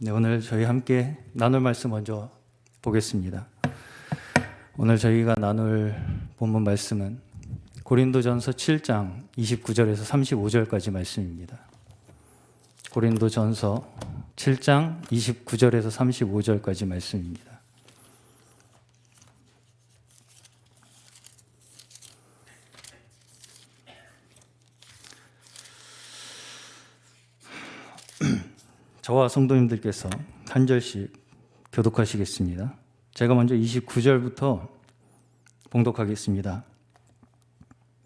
네, 오늘 저희 함께 나눌 말씀 먼저 보겠습니다. 오늘 저희가 나눌 본문 말씀은 고린도전서 7장 29절에서 35절까지 말씀입니다. 고린도전서 7장 29절에서 35절까지 말씀입니다. 저와 성도님들께서 한 절씩 교독하시겠습니다. 제가 먼저 29절부터 봉독하겠습니다.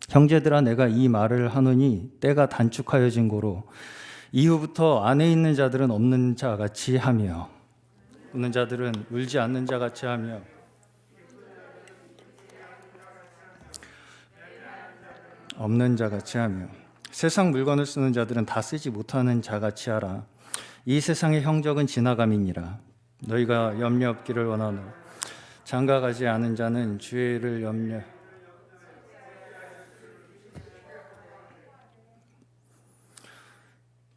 형제들아, 내가 이 말을 하노니 때가 단축하여진 고로 이후부터 안에 있는 자들은 없는 자같이 하며 웃는 자들은 울지 않는 자같이 하며 없는 자같이 하며 세상 물건을 쓰는 자들은 다 쓰지 못하는 자같이 하라. 이 세상의 형적은 지나감이니라. 너희가 염려 없기를 원하노. 장가가지 않은 자는 주의 일을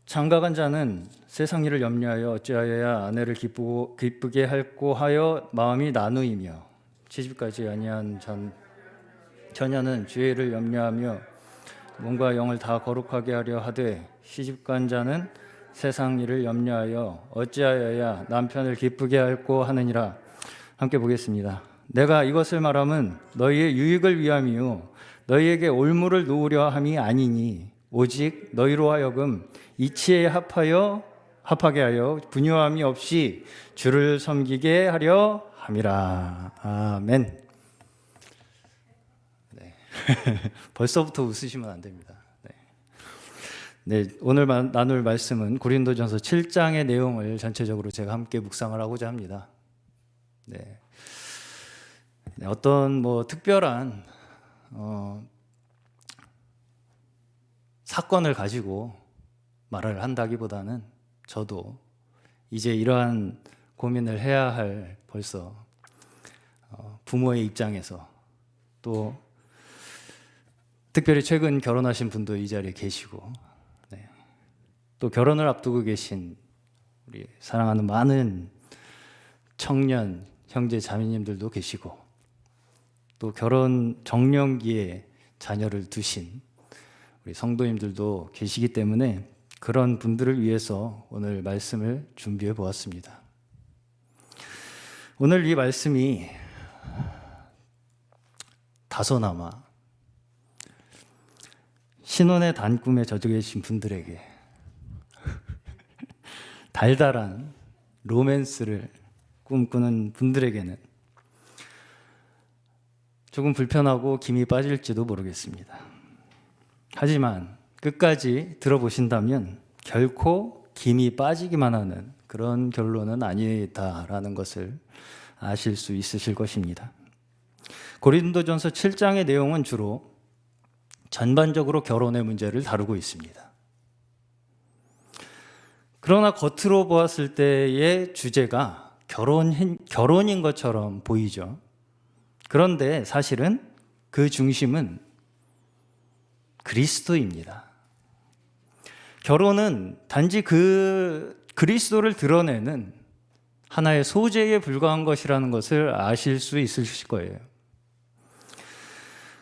장가간 자는 세상 일을 염려하여 어찌하여야 아내를 기쁘게 할꼬 하여 마음이 나누이며 시집가지 아니한 처녀는 주의 일을 염려하며 몸과 영을 다 거룩하게 하려 하되 시집간 자는 세상 일을 염려하여 어찌하여야 남편을 기쁘게 할꼬 하느니라. 함께 보겠습니다. 내가 이것을 말함은 너희의 유익을 위함이요 너희에게 올무를 놓으려 함이 아니니 오직 너희로 하여금 이치에 합하게 하여 분유함이 없이 주를 섬기게 하려 함이라. 아멘. 네. 벌써부터 웃으시면 안 됩니다. 네, 오늘 나눌 말씀은 고린도전서 7장의 내용을 전체적으로 제가 함께 묵상을 하고자 합니다. 네, 어떤 특별한 사건을 가지고 말을 한다기보다는 저도 이제 이러한 고민을 해야 할 벌써 부모의 입장에서 또 특별히 최근 결혼하신 분도 이 자리에 계시고 또 결혼을 앞두고 계신 우리 사랑하는 많은 청년 형제 자매님들도 계시고 또 결혼 정년기에 자녀를 두신 우리 성도님들도 계시기 때문에 그런 분들을 위해서 오늘 말씀을 준비해 보았습니다. 오늘 이 말씀이 다소나마 신혼의 단꿈에 젖어 계신 분들에게 달달한 로맨스를 꿈꾸는 분들에게는 조금 불편하고 김이 빠질지도 모르겠습니다. 하지만 끝까지 들어보신다면 결코 김이 빠지기만 하는 그런 결론은 아니다라는 것을 아실 수 있으실 것입니다. 고린도전서 7장의 내용은 주로 전반적으로 결혼의 문제를 다루고 있습니다. 그러나 겉으로 보았을 때의 주제가 결혼인 것처럼 보이죠. 그런데 사실은 그 중심은 그리스도입니다. 결혼은 단지 그 그리스도를 드러내는 하나의 소재에 불과한 것이라는 것을 아실 수 있으실 거예요.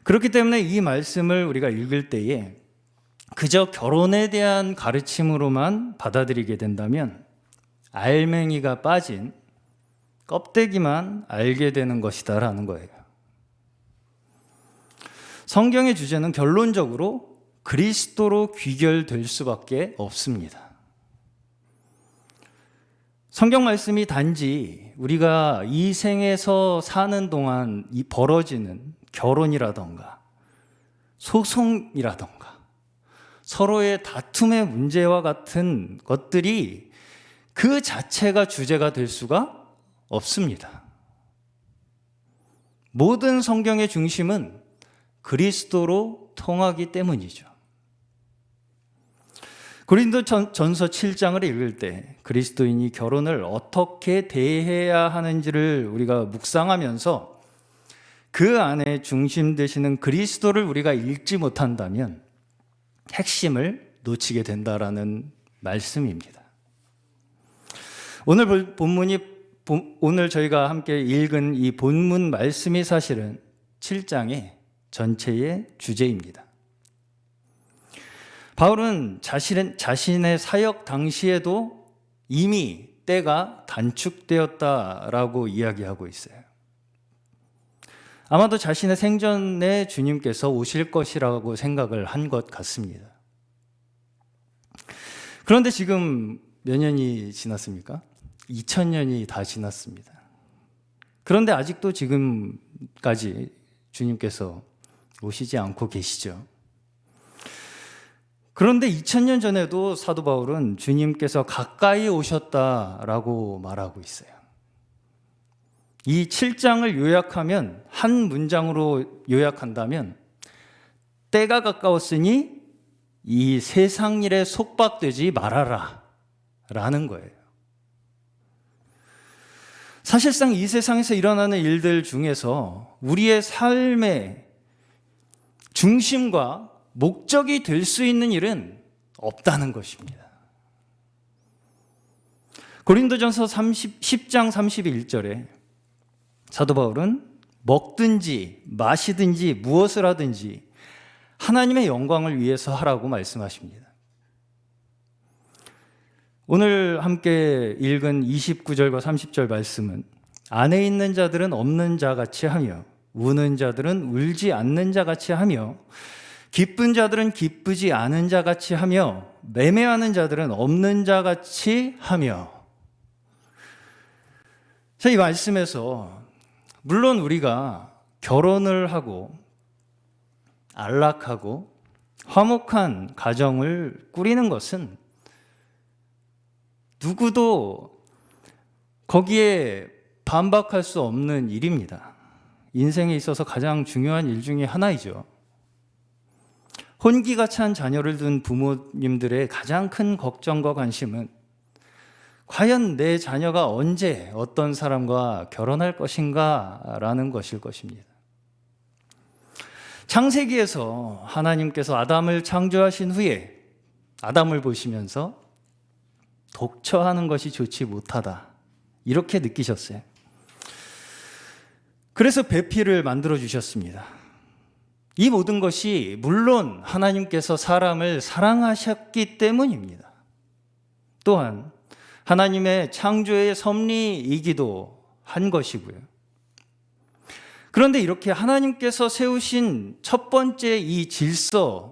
그렇기 때문에 이 말씀을 우리가 읽을 때에 그저 결혼에 대한 가르침으로만 받아들이게 된다면 알맹이가 빠진 껍데기만 알게 되는 것이다라는 거예요. 성경의 주제는 결론적으로 그리스도로 귀결될 수밖에 없습니다. 성경 말씀이 단지 우리가 이 생에서 사는 동안 이 벌어지는 결혼이라던가 소송이라던가 서로의 다툼의 문제와 같은 것들이 그 자체가 주제가 될 수가 없습니다. 모든 성경의 중심은 그리스도로 통하기 때문이죠. 고린도전서 7장을 읽을 때 그리스도인이 결혼을 어떻게 대해야 하는지를 우리가 묵상하면서 그 안에 중심 되시는 그리스도를 우리가 읽지 못한다면 핵심을 놓치게 된다라는 말씀입니다. 오늘 저희가 함께 읽은 이 본문 말씀이 사실은 7장의 전체의 주제입니다. 바울은 자신의 사역 당시에도 이미 때가 단축되었다라고 이야기하고 있어요. 아마도 자신의 생전에 주님께서 오실 것이라고 생각을 한 것 같습니다. 그런데 지금 몇 년이 지났습니까? 2000년이 다 지났습니다. 그런데 아직도 지금까지 주님께서 오시지 않고 계시죠. 그런데 2000년 전에도 사도 바울은 주님께서 가까이 오셨다라고 말하고 있어요. 이 7장을 요약하면, 한 문장으로 요약한다면, 때가 가까웠으니 이 세상 일에 속박되지 말아라 라는 거예요. 사실상 이 세상에서 일어나는 일들 중에서 우리의 삶의 중심과 목적이 될 수 있는 일은 없다는 것입니다. 고린도전서 10장 31절에 사도 바울은 먹든지 마시든지 무엇을 하든지 하나님의 영광을 위해서 하라고 말씀하십니다. 오늘 함께 읽은 29절과 30절 말씀은 안에 있는 자들은 없는 자같이 하며 우는 자들은 울지 않는 자같이 하며 기쁜 자들은 기쁘지 않은 자같이 하며 매매하는 자들은 없는 자같이 하며. 이 말씀에서 물론 우리가 결혼을 하고 안락하고 화목한 가정을 꾸리는 것은 누구도 거기에 반박할 수 없는 일입니다. 인생에 있어서 가장 중요한 일 중에 하나이죠. 혼기가 찬 자녀를 둔 부모님들의 가장 큰 걱정과 관심은 과연 내 자녀가 언제 어떤 사람과 결혼할 것인가 라는 것일 것입니다. 창세기에서 하나님께서 아담을 창조하신 후에 아담을 보시면서 독처하는 것이 좋지 못하다 이렇게 느끼셨어요. 그래서 배필을 만들어 주셨습니다. 이 모든 것이 물론 하나님께서 사람을 사랑하셨기 때문입니다. 또한 하나님의 창조의 섭리이기도 한 것이고요. 그런데 이렇게 하나님께서 세우신 첫 번째 이 질서를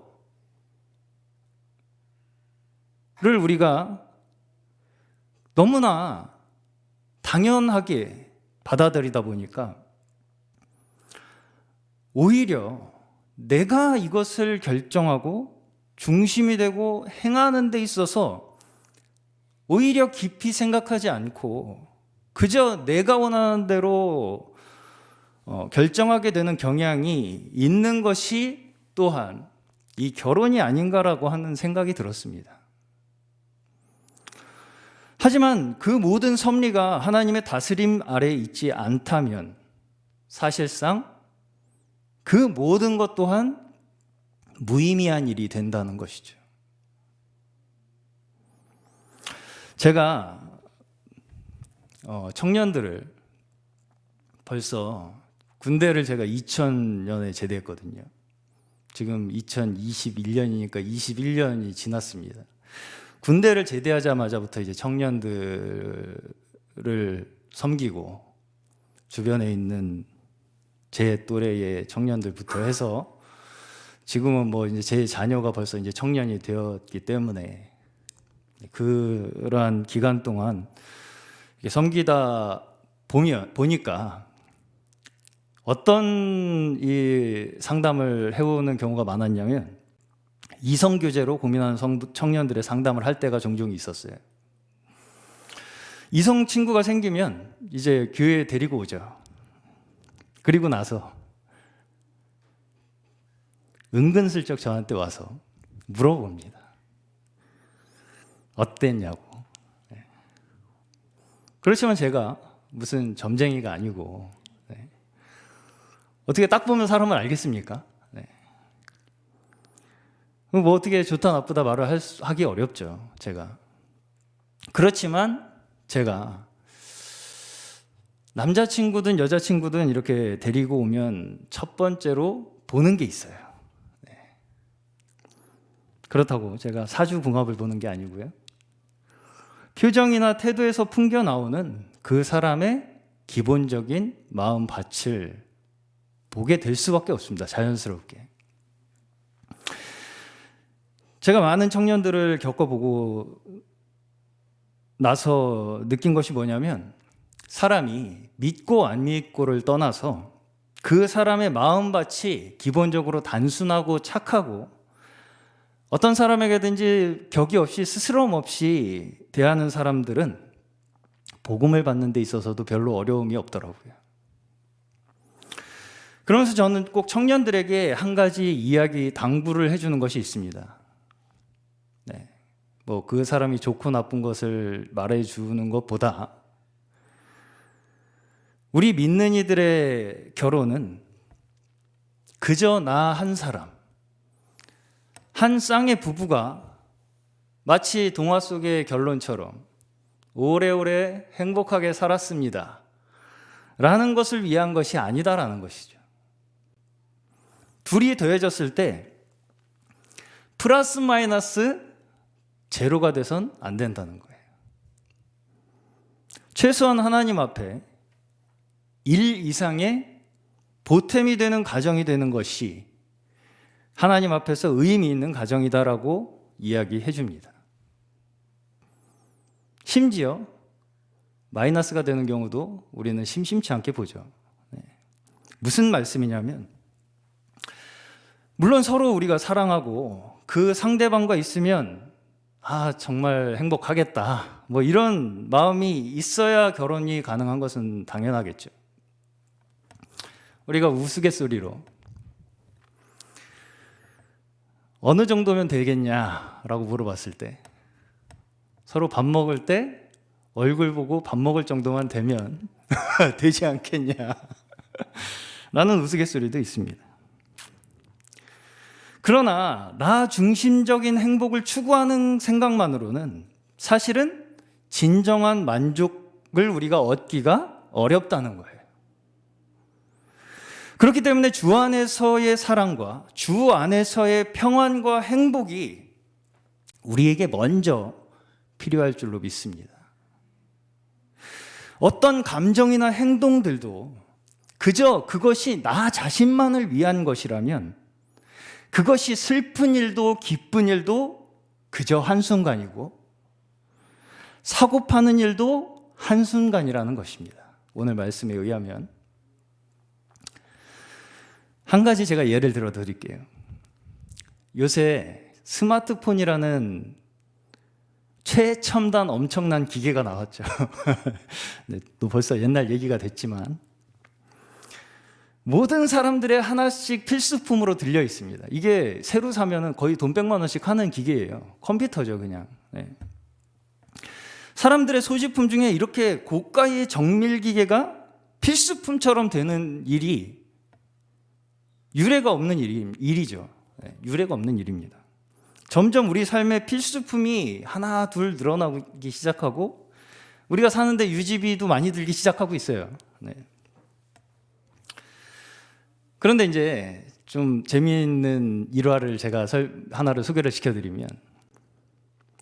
우리가 너무나 당연하게 받아들이다 보니까 오히려 내가 이것을 결정하고 중심이 되고 행하는 데 있어서 오히려 깊이 생각하지 않고 그저 내가 원하는 대로 결정하게 되는 경향이 있는 것이 또한 이 결혼이 아닌가라고 하는 생각이 들었습니다. 하지만 그 모든 섭리가 하나님의 다스림 아래에 있지 않다면 사실상 그 모든 것 또한 무의미한 일이 된다는 것이죠. 제가 청년들을 벌써 군대를 제가 2000년에 제대했거든요. 지금 2021년이니까 21년이 지났습니다. 군대를 제대하자마자부터 이제 청년들을 섬기고 주변에 있는 제 또래의 청년들부터 해서 지금은 뭐 이제 제 자녀가 벌써 이제 청년이 되었기 때문에 그러한 기간 동안 섬기다 보니까 어떤 이 상담을 해오는 경우가 많았냐면 이성 교제로 고민하는 청년들의 상담을 할 때가 종종 있었어요. 이성 친구가 생기면 이제 교회에 데리고 오죠. 그리고 나서 은근슬쩍 저한테 와서 물어봅니다. 어땠냐고. 그렇지만 제가 무슨 점쟁이가 아니고 어떻게 딱 보면 사람을 알겠습니까? 뭐 어떻게 좋다 나쁘다 말을 하기 어렵죠. 제가. 그렇지만 제가 남자친구든 여자친구든 이렇게 데리고 오면 첫 번째로 보는 게 있어요. 네. 그렇다고 제가 사주궁합을 보는 게 아니고요. 표정이나 태도에서 풍겨 나오는 그 사람의 기본적인 마음밭을 보게 될 수밖에 없습니다. 자연스럽게. 제가 많은 청년들을 겪어보고 나서 느낀 것이 뭐냐면, 사람이 믿고 안 믿고를 떠나서 그 사람의 마음밭이 기본적으로 단순하고 착하고 어떤 사람에게든지 격이 없이 스스럼 없이 대하는 사람들은 복음을 받는 데 있어서도 별로 어려움이 없더라고요. 그러면서 저는 꼭 청년들에게 한 가지 이야기 당부를 해주는 것이 있습니다. 네. 뭐 그 사람이 좋고 나쁜 것을 말해주는 것보다 우리 믿는 이들의 결혼은 그저 나 한 사람, 한 쌍의 부부가 마치 동화 속의 결론처럼 오래오래 행복하게 살았습니다 라는 것을 위한 것이 아니다라는 것이죠. 둘이 더해졌을 때 플러스 마이너스 제로가 돼선 안 된다는 거예요. 최소한 하나님 앞에 1 이상의 보탬이 되는 가정이 되는 것이 하나님 앞에서 의미 있는 가정이다라고 이야기해 줍니다. 심지어 마이너스가 되는 경우도 우리는 심심치 않게 보죠. 무슨 말씀이냐면, 물론 서로 우리가 사랑하고 그 상대방과 있으면 정말 행복하겠다, 뭐 이런 마음이 있어야 결혼이 가능한 것은 당연하겠죠. 우리가 우스갯소리로 어느 정도면 되겠냐라고 물어봤을 때 서로 밥 먹을 때 얼굴 보고 밥 먹을 정도만 되면 되지 않겠냐 라는 우스갯소리도 있습니다. 그러나 나 중심적인 행복을 추구하는 생각만으로는 사실은 진정한 만족을 우리가 얻기가 어렵다는 거예요. 그렇기 때문에 주 안에서의 사랑과 주 안에서의 평안과 행복이 우리에게 먼저 필요할 줄로 믿습니다. 어떤 감정이나 행동들도 그저 그것이 나 자신만을 위한 것이라면 그것이 슬픈 일도 기쁜 일도 그저 한순간이고 사고 파는 일도 한순간이라는 것입니다. 오늘 말씀에 의하면 한 가지 제가 예를 들어 드릴게요. 요새 스마트폰이라는 최첨단 엄청난 기계가 나왔죠. 네, 또 벌써 옛날 얘기가 됐지만 모든 사람들의 하나씩 필수품으로 들려 있습니다. 이게 새로 사면은 거의 돈 100만 원씩 하는 기계예요. 컴퓨터죠, 그냥. 네. 사람들의 소지품 중에 이렇게 고가의 정밀 기계가 필수품처럼 되는 일이 유례가 없는 일이죠. 네, 유례가 없는 일입니다. 점점 우리 삶의 필수품이 하나 둘 늘어나기 시작하고 우리가 사는데 유지비도 많이 들기 시작하고 있어요. 네. 그런데 이제 좀 재미있는 일화를 제가 하나를 소개를 시켜드리면,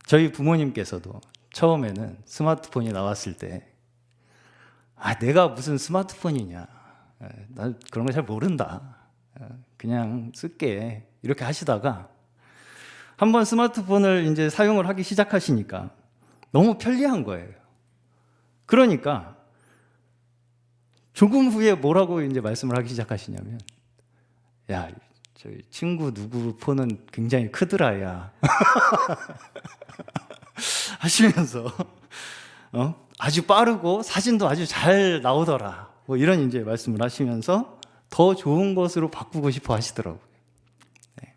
저희 부모님께서도 처음에는 스마트폰이 나왔을 때 내가 무슨 스마트폰이냐, 난 그런 거 잘 모른다, 그냥 쓸게, 이렇게 하시다가 한번 스마트폰을 이제 사용을 하기 시작하시니까 너무 편리한 거예요. 그러니까 조금 후에 뭐라고 이제 말씀을 하기 시작하시냐면, 야, 저희 친구 누구 폰은 굉장히 크더라, 야. 하시면서 아주 빠르고 사진도 아주 잘 나오더라, 뭐 이런 이제 말씀을 하시면서 더 좋은 것으로 바꾸고 싶어 하시더라고요. 네.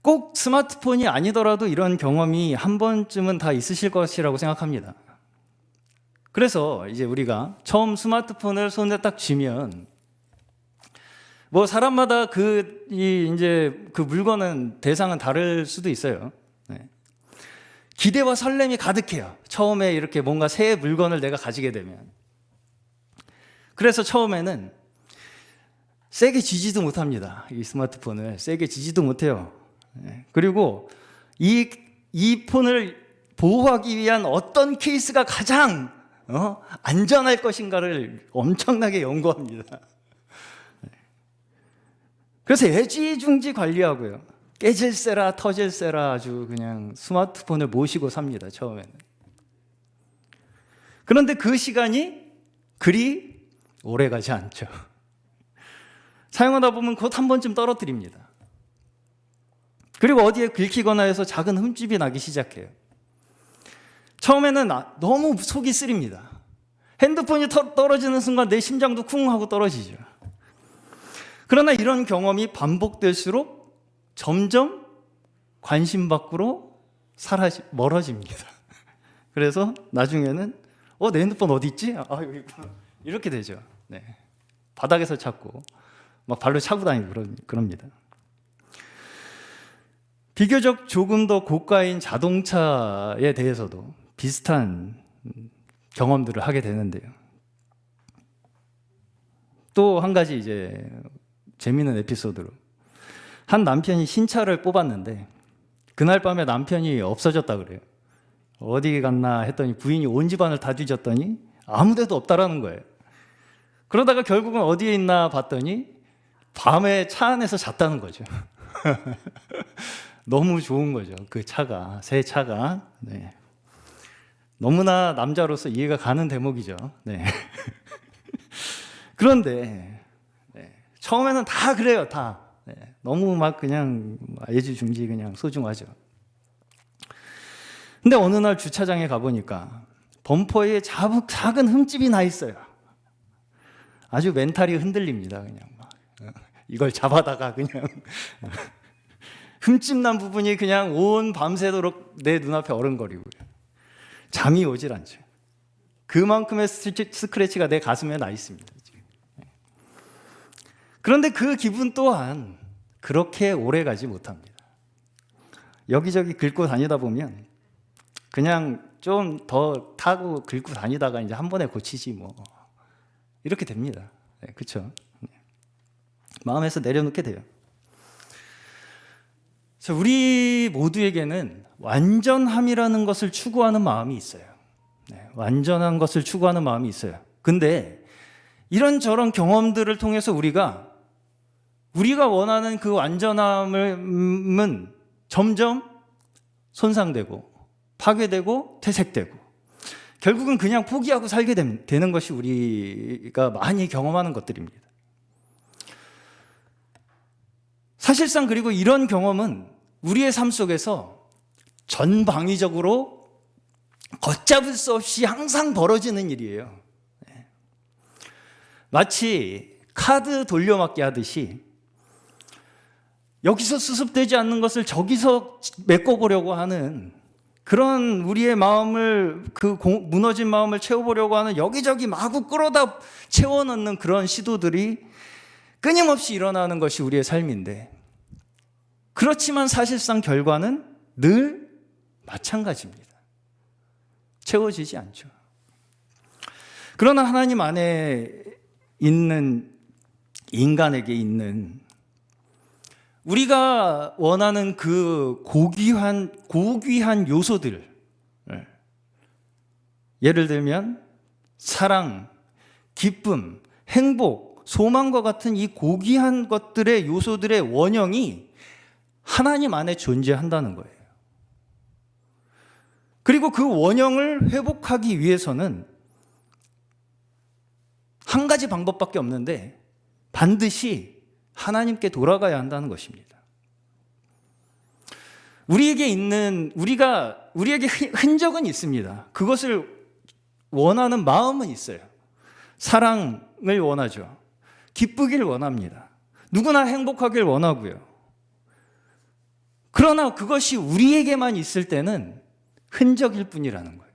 꼭 스마트폰이 아니더라도 이런 경험이 한 번쯤은 다 있으실 것이라고 생각합니다. 그래서 이제 우리가 처음 스마트폰을 손에 딱 쥐면 뭐 사람마다 이제 그 물건은 대상은 다를 수도 있어요. 네. 기대와 설렘이 가득해요. 처음에 이렇게 뭔가 새 물건을 내가 가지게 되면. 그래서 처음에는 세게 쥐지도 못합니다. 이 스마트폰을 세게 쥐지도 못해요. 그리고 이 폰을 보호하기 위한 어떤 케이스가 가장 안전할 것인가를 엄청나게 연구합니다. 그래서 애지중지 관리하고요. 깨질세라 터질세라 아주 그냥 스마트폰을 모시고 삽니다. 처음에는. 그런데 그 시간이 그리 오래 가지 않죠. 사용하다 보면 곧 한 번쯤 떨어뜨립니다. 그리고 어디에 긁히거나 해서 작은 흠집이 나기 시작해요. 처음에는 너무 속이 쓰립니다. 핸드폰이 떨어지는 순간 내 심장도 쿵 하고 떨어지죠. 그러나 이런 경험이 반복될수록 점점 관심 밖으로 멀어집니다. 그래서 나중에는 내 핸드폰 어디 있지? 여기 있구나. 이렇게 되죠. 네. 바닥에서 찾고 막 발로 차고 다니고 그럽니다. 비교적 조금 더 고가인 자동차에 대해서도 비슷한 경험들을 하게 되는데요. 또 한 가지 이제 재미있는 에피소드로 한 남편이 신차를 뽑았는데 그날 밤에 남편이 없어졌다 그래요. 어디 갔나 했더니 부인이 온 집안을 다 뒤졌더니 아무 데도 없다라는 거예요. 그러다가 결국은 어디에 있나 봤더니 밤에 차 안에서 잤다는 거죠. 너무 좋은 거죠. 그 차가, 새 차가. 네. 너무나 남자로서 이해가 가는 대목이죠. 네. 그런데 처음에는 다 그래요. 다. 너무 막 그냥 애지중지 그냥 소중하죠. 근데 어느 날 주차장에 가보니까 범퍼에 작은 흠집이 나 있어요. 아주 멘탈이 흔들립니다. 그냥 막 이걸 잡아다가 그냥 흠집 난 부분이 그냥 온 밤새도록 내 눈앞에 어른거리고요. 잠이 오질 않죠. 그만큼의 스크래치가 내 가슴에 나 있습니다. 그런데 그 기분 또한 그렇게 오래 가지 못합니다. 여기저기 긁고 다니다 보면 그냥 좀 더 타고 긁고 다니다가 이제 한 번에 고치지 뭐 이렇게 됩니다. 네, 그렇죠? 마음에서 내려놓게 돼요. 그래서 우리 모두에게는 완전함이라는 것을 추구하는 마음이 있어요. 네, 완전한 것을 추구하는 마음이 있어요. 근데 이런저런 경험들을 통해서 우리가 원하는 그 완전함은 점점 손상되고 파괴되고 퇴색되고 결국은 그냥 포기하고 살게 되는 것이 우리가 많이 경험하는 것들입니다. 사실상 그리고 이런 경험은 우리의 삶 속에서 전방위적으로 걷잡을 수 없이 항상 벌어지는 일이에요. 마치 카드 돌려막기 하듯이 여기서 수습되지 않는 것을 저기서 메꿔보려고 하는 그런 우리의 마음을 무너진 마음을 채워보려고 하는 여기저기 마구 끌어다 채워넣는 그런 시도들이 끊임없이 일어나는 것이 우리의 삶인데 그렇지만 사실상 결과는 늘 마찬가지입니다. 채워지지 않죠. 그러나 하나님 안에 있는 인간에게 있는 우리가 원하는 그 고귀한 요소들, 예를 들면 사랑, 기쁨, 행복, 소망과 같은 이 고귀한 것들의 요소들의 원형이 하나님 안에 존재한다는 거예요. 그리고 그 원형을 회복하기 위해서는 한 가지 방법밖에 없는데 반드시 하나님께 돌아가야 한다는 것입니다. 우리에게 흔적은 있습니다. 그것을 원하는 마음은 있어요. 사랑을 원하죠. 기쁘길 원합니다. 누구나 행복하길 원하고요. 그러나 그것이 우리에게만 있을 때는 흔적일 뿐이라는 거예요.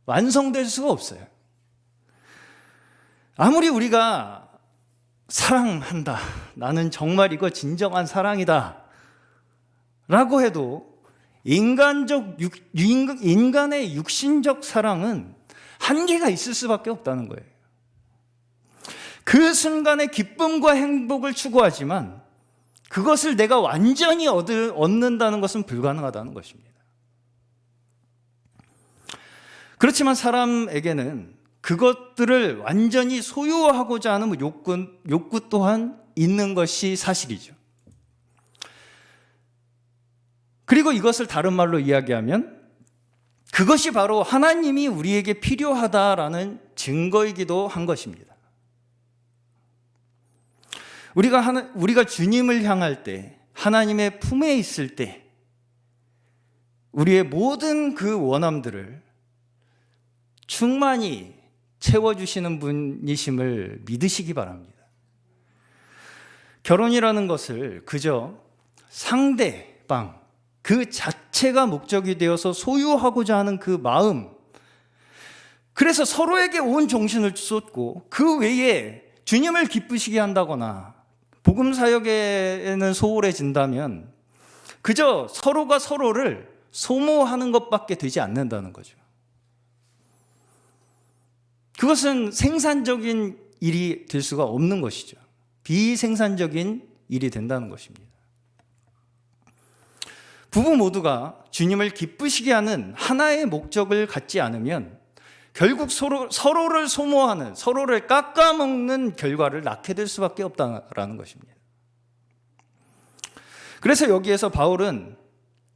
완성될 수가 없어요. 아무리 우리가 사랑한다, 나는 정말 이거 진정한 사랑이다 라고 해도 인간의 육신적 사랑은 한계가 있을 수밖에 없다는 거예요. 그 순간의 기쁨과 행복을 추구하지만 그것을 내가 완전히 얻는다는 것은 불가능하다는 것입니다. 그렇지만 사람에게는 그것들을 완전히 소유하고자 하는 욕구 또한 있는 것이 사실이죠. 그리고 이것을 다른 말로 이야기하면 그것이 바로 하나님이 우리에게 필요하다라는 증거이기도 한 것입니다. 우리가 주님을 향할 때, 하나님의 품에 있을 때 우리의 모든 그 원함들을 충만히 채워주시는 분이심을 믿으시기 바랍니다. 결혼이라는 것을 그저 상대방 그 자체가 목적이 되어서 소유하고자 하는 그 마음, 그래서 서로에게 온 정신을 쏟고 그 외에 주님을 기쁘시게 한다거나 복음 사역에는 소홀해진다면 그저 서로가 서로를 소모하는 것밖에 되지 않는다는 거죠. 그것은 생산적인 일이 될 수가 없는 것이죠. 비생산적인 일이 된다는 것입니다. 부부 모두가 주님을 기쁘시게 하는 하나의 목적을 갖지 않으면 결국 서로를 소모하는, 서로를 깎아먹는 결과를 낳게 될 수밖에 없다는 것입니다. 그래서 여기에서 바울은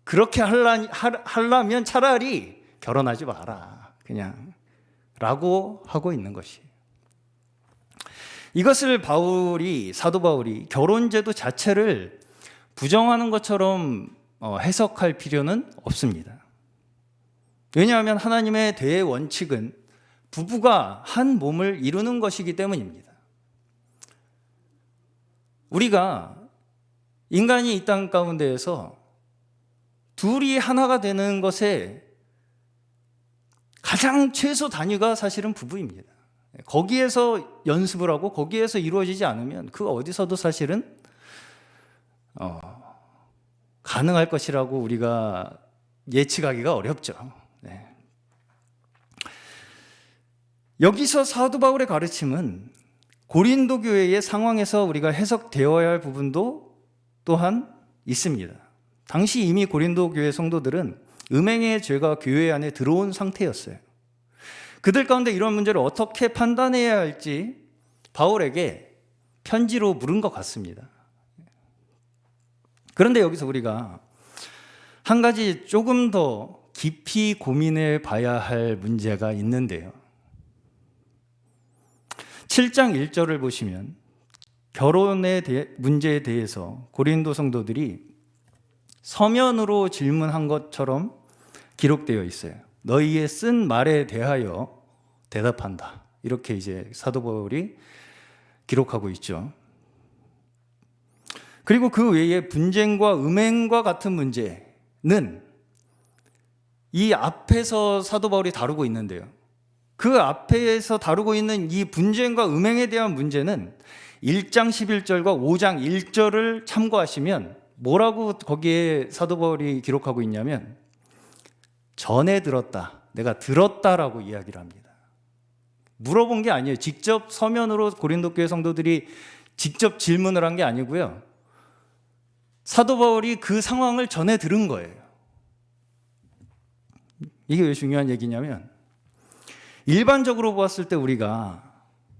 그렇게 하려면 차라리 결혼하지 마라, 그냥 라고 하고 있는 것이에요. 이것을 사도 바울이 결혼제도 자체를 부정하는 것처럼 해석할 필요는 없습니다. 왜냐하면 하나님의 대원칙은 부부가 한 몸을 이루는 것이기 때문입니다. 우리가 인간이 이 땅 가운데에서 둘이 하나가 되는 것에 가장 최소 단위가 사실은 부부입니다. 거기에서 연습을 하고 거기에서 이루어지지 않으면 그 어디서도 사실은 가능할 것이라고 우리가 예측하기가 어렵죠. 네. 여기서 사도 바울의 가르침은 고린도 교회의 상황에서 우리가 해석되어야 할 부분도 또한 있습니다. 당시 이미 고린도 교회 성도들은 음행의 죄가 교회 안에 들어온 상태였어요. 그들 가운데 이런 문제를 어떻게 판단해야 할지 바울에게 편지로 물은 것 같습니다. 그런데 여기서 우리가 한 가지 조금 더 깊이 고민해 봐야 할 문제가 있는데요. 7장 1절을 보시면 결혼의 문제에 대해서 고린도 성도들이 서면으로 질문한 것처럼 기록되어 있어요. 너희의 쓴 말에 대하여 대답한다. 이렇게 이제 사도 바울이 기록하고 있죠. 그리고 그 외에 분쟁과 음행과 같은 문제는 이 앞에서 사도 바울이 다루고 있는데요. 그 앞에서 다루고 있는 이 분쟁과 음행에 대한 문제는 1장 11절과 5장 1절을 참고하시면 뭐라고 거기에 사도 바울이 기록하고 있냐면 전에 들었다, 내가 들었다라고 이야기를 합니다. 물어본 게 아니에요. 직접 서면으로 고린도 교회 성도들이 직접 질문을 한 게 아니고요. 사도 바울이 그 상황을 전에 들은 거예요. 이게 왜 중요한 얘기냐면 일반적으로 보았을 때 우리가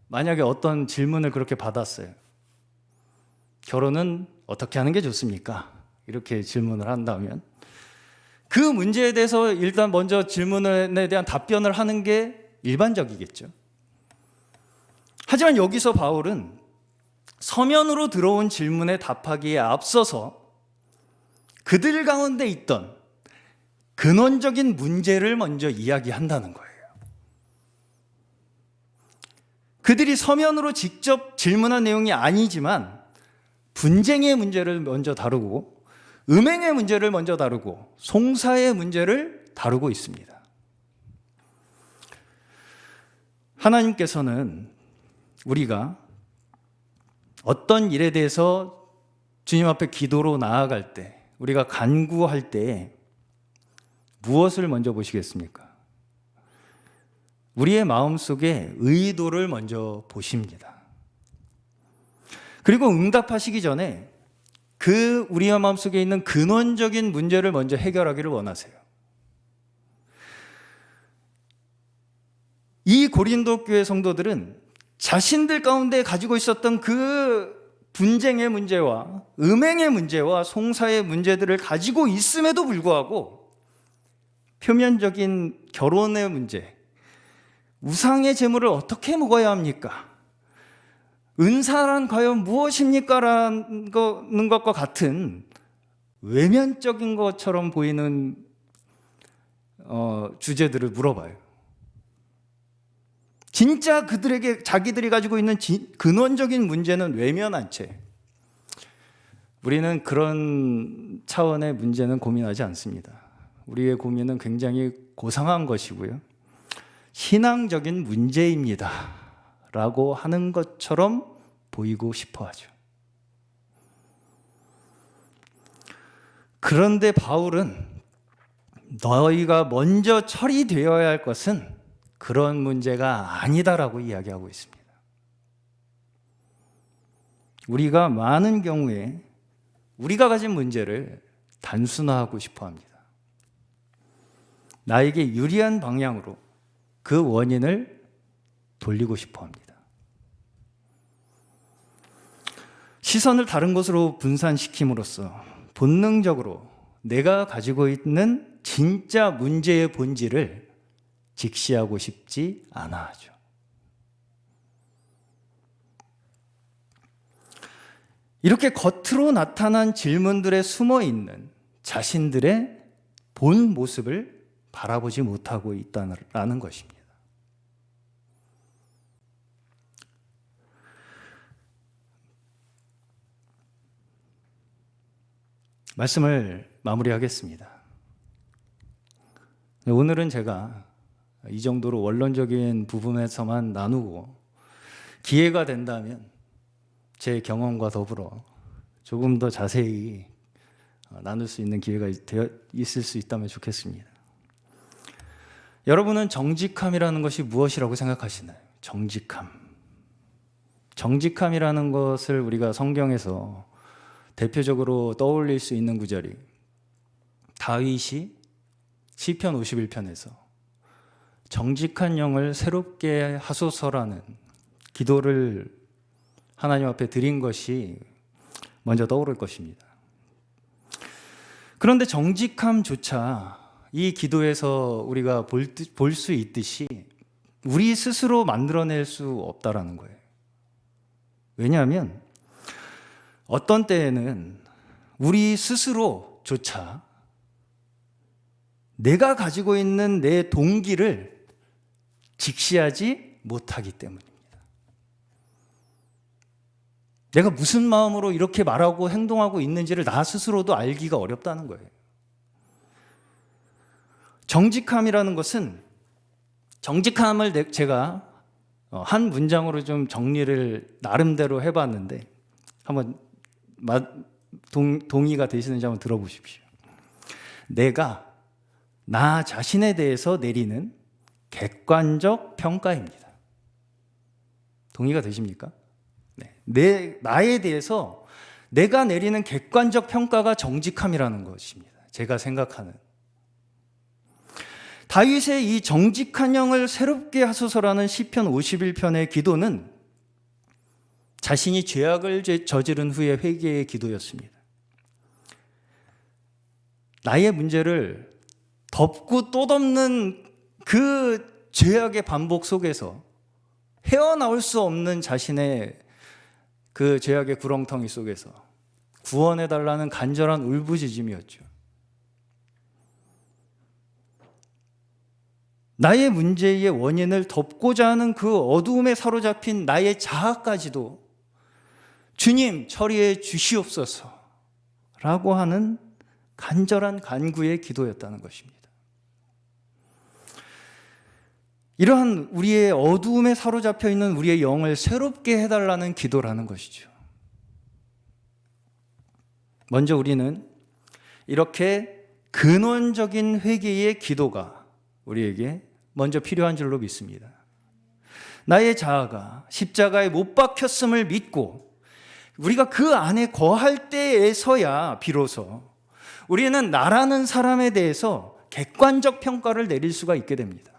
만약에 어떤 질문을 그렇게 받았어요. 결혼은 어떻게 하는 게 좋습니까? 이렇게 질문을 한다면 그 문제에 대해서 일단 먼저 질문에 대한 답변을 하는 게 일반적이겠죠. 하지만 여기서 바울은 서면으로 들어온 질문에 답하기에 앞서서 그들 가운데 있던 근원적인 문제를 먼저 이야기한다는 거예요. 그들이 서면으로 직접 질문한 내용이 아니지만 분쟁의 문제를 먼저 다루고 음행의 문제를 먼저 다루고 송사의 문제를 다루고 있습니다. 하나님께서는 우리가 어떤 일에 대해서 주님 앞에 기도로 나아갈 때, 우리가 간구할 때 무엇을 먼저 보시겠습니까? 우리의 마음속에 의도를 먼저 보십니다. 그리고 응답하시기 전에 그 우리의 마음속에 있는 근원적인 문제를 먼저 해결하기를 원하세요. 이 고린도 교회 성도들은 자신들 가운데 가지고 있었던 그 분쟁의 문제와 음행의 문제와 송사의 문제들을 가지고 있음에도 불구하고 표면적인 결혼의 문제, 우상의 제물을 어떻게 먹어야 합니까? 은사란 과연 무엇입니까? 라는 것과 같은 외면적인 것처럼 보이는 주제들을 물어봐요. 진짜 그들에게 자기들이 가지고 있는 근원적인 문제는 외면한 채 우리는 그런 차원의 문제는 고민하지 않습니다. 우리의 고민은 굉장히 고상한 것이고요. 신앙적인 문제입니다. 라고 하는 것처럼 보이고 싶어 하죠. 그런데 바울은 너희가 먼저 처리되어야 할 것은 그런 문제가 아니다라고 이야기하고 있습니다. 우리가 많은 경우에 우리가 가진 문제를 단순화하고 싶어 합니다. 나에게 유리한 방향으로 그 원인을 돌리고 싶어 합니다. 시선을 다른 곳으로 분산시킴으로써 본능적으로 내가 가지고 있는 진짜 문제의 본질을 직시하고 싶지 않아 하죠. 이렇게 겉으로 나타난 질문들에 숨어 있는 자신들의 본 모습을 바라보지 못하고 있다는 것입니다. 말씀을 마무리하겠습니다. 오늘은 제가 이 정도로 원론적인 부분에서만 나누고 기회가 된다면 제 경험과 더불어 조금 더 자세히 나눌 수 있는 기회가 있을 수 있다면 좋겠습니다. 여러분은 정직함이라는 것이 무엇이라고 생각하시나요? 정직함이라는 것을 우리가 성경에서 대표적으로 떠올릴 수 있는 구절이 다윗이 시편 51편에서 정직한 영을 새롭게 하소서라는 기도를 하나님 앞에 드린 것이 먼저 떠오를 것입니다. 그런데 정직함조차 이 기도에서 우리가 볼 수 있듯이 우리 스스로 만들어낼 수 없다라는 거예요. 왜냐하면 어떤 때에는 우리 스스로조차 내가 가지고 있는 내 동기를 직시하지 못하기 때문입니다. 내가 무슨 마음으로 이렇게 말하고 행동하고 있는지를 나 스스로도 알기가 어렵다는 거예요. 정직함이라는 것은 정직함을 제가 한 문장으로 좀 정리를 나름대로 해봤는데 한번 동의가 되시는지 한번 들어보십시오. 내가 나 자신에 대해서 내리는 객관적 평가입니다. 동의가 되십니까? 네. 나에 대해서 내가 내리는 객관적 평가가 정직함이라는 것입니다. 제가 생각하는. 다윗의 이 정직한 영을 새롭게 하소서라는 시편 51편의 기도는 자신이 죄악을 저지른 후에 회개의 기도였습니다. 나의 문제를 덮고 또 덮는 그 죄악의 반복 속에서 헤어나올 수 없는 자신의 그 죄악의 구렁텅이 속에서 구원해달라는 간절한 울부짖음이었죠. 나의 문제의 원인을 덮고자 하는 그 어두움에 사로잡힌 나의 자아까지도 주님 처리해 주시옵소서 라고 하는 간절한 간구의 기도였다는 것입니다. 이러한 우리의 어두움에 사로잡혀 있는 우리의 영을 새롭게 해달라는 기도라는 것이죠. 먼저 우리는 이렇게 근원적인 회개의 기도가 우리에게 먼저 필요한 줄로 믿습니다. 나의 자아가 십자가에 못 박혔음을 믿고 우리가 그 안에 거할 때에서야 비로소 우리는 나라는 사람에 대해서 객관적 평가를 내릴 수가 있게 됩니다.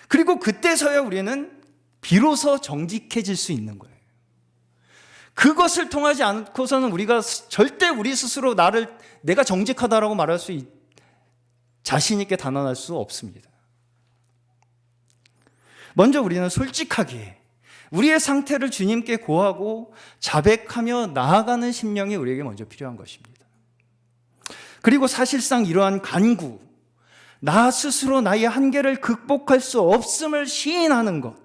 그리고 그때서야 우리는 비로소 정직해질 수 있는 거예요. 그것을 통하지 않고서는 우리가 절대 우리 스스로 내가 정직하다라고 말할 수 자신 있게 단언할 수 없습니다. 먼저 우리는 솔직하게 우리의 상태를 주님께 고하고 자백하며 나아가는 심령이 우리에게 먼저 필요한 것입니다. 그리고 사실상 이러한 간구, 나 스스로 나의 한계를 극복할 수 없음을 시인하는 것,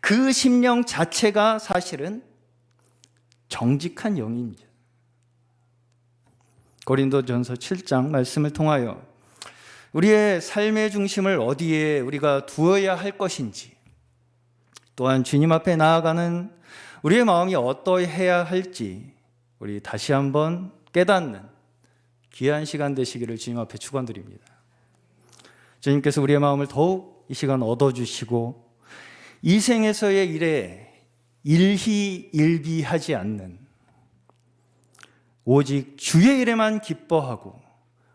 그 심령 자체가 사실은 정직한 영입니다. 고린도전서 7장 말씀을 통하여 우리의 삶의 중심을 어디에 우리가 두어야 할 것인지, 또한 주님 앞에 나아가는 우리의 마음이 어떠해야 할지 우리 다시 한번 깨닫는 귀한 시간 되시기를 주님 앞에 축원드립니다. 주님께서 우리의 마음을 더욱 이 시간 얻어주시고 이 생에서의 일에 일희일비하지 않는 오직 주의 일에만 기뻐하고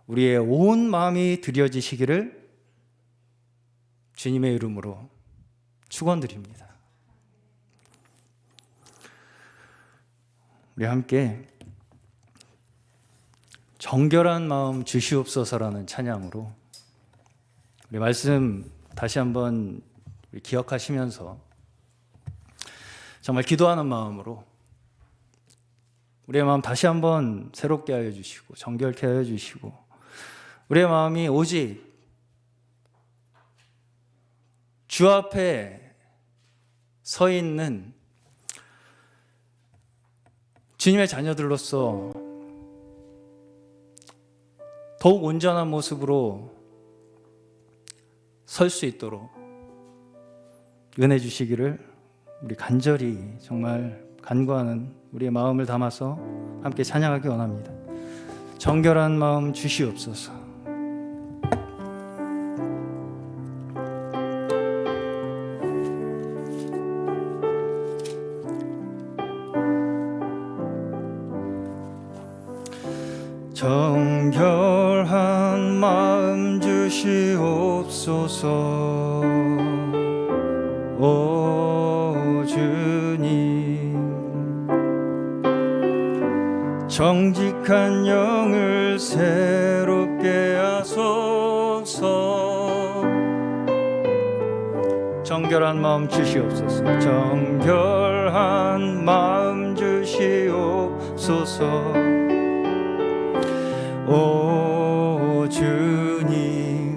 우리의 온 마음이 드려지시기를 주님의 이름으로 축원드립니다. 우리 함께 정결한 마음 주시옵소서라는 찬양으로 우리 말씀 다시 한번 기억하시면서 정말 기도하는 마음으로 우리의 마음 다시 한번 새롭게 하여 주시고 정결케 하여 주시고 우리의 마음이 오직 주 앞에 서 있는 주님의 자녀들로서 더욱 온전한 모습으로 설 수 있도록 은혜 주시기를 우리 간절히 정말 간구하는 우리의 마음을 담아서 함께 찬양하기 원합니다. 정결한 마음 주시옵소서. 정결한 마음 주시옵소서. 오 주님, 정직한 영을 새롭게 하소서. 정결한 마음 주시옵소서. 정결한 마음 주시옵소서. 오 주님,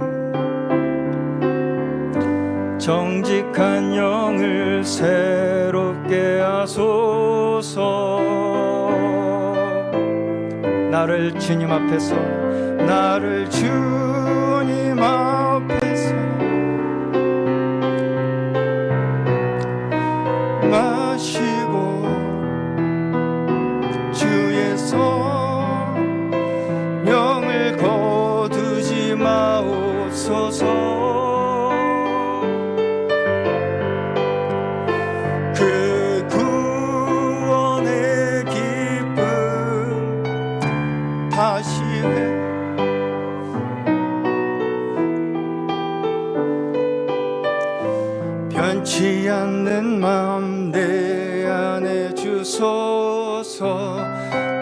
정직한 영을 새롭게 하소서. 나를 주님 앞에서 마시고 주의 손 영을 거두지 마옵소서. 그 구원의 기쁨 다시 변치 않는 마음 내 안에 주소서.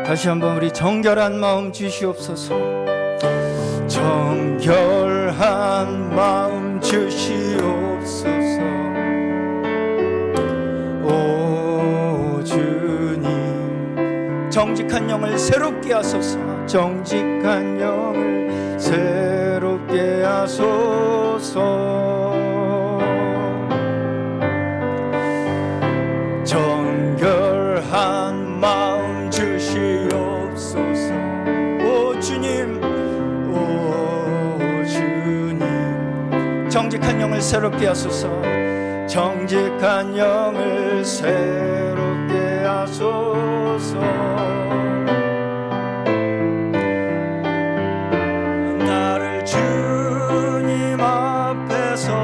다시 한번 우리 정결한 마음 주시옵소서. 정결한 마음 주시옵소서. 오 주님, 정직한 영을 새롭게 하소서. 정직한 영을 새롭게 하소서. 정결한 마음 주시옵소서. 오 주님, 오 주님, 정직한 영을 새롭게 하소서. 정직한 영을 새롭게 하소서. 앞에서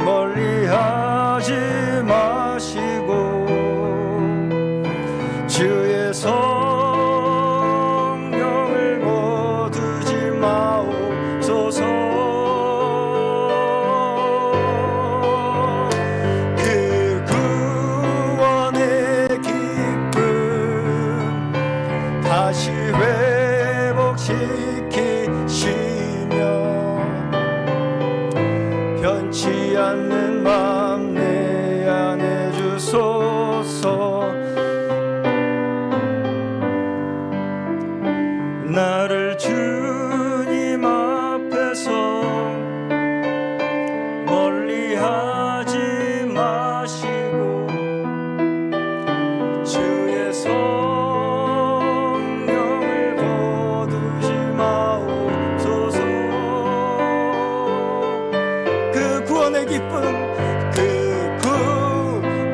멀리하지 마시고 주의 성령을 거두지 마옵소서. 그 구원의 기쁨 다시 회복시키시며 변치 않는 마음 내 안에 주소서. 나를 주님 앞에서 멀리하지 마시고 주의 성령을 거두지 마옵소서. 그 구원의 기쁨, 그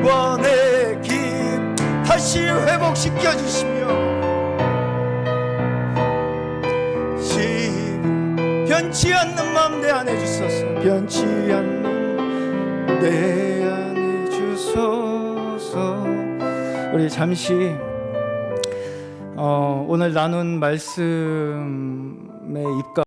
구원의 기쁨 다시 회복시켜 주시며 변치 않는 마음 내 안에 주소서. 변치 않는 내 안에 주소서. 우리 잠시 오늘 나눈 말씀의 입과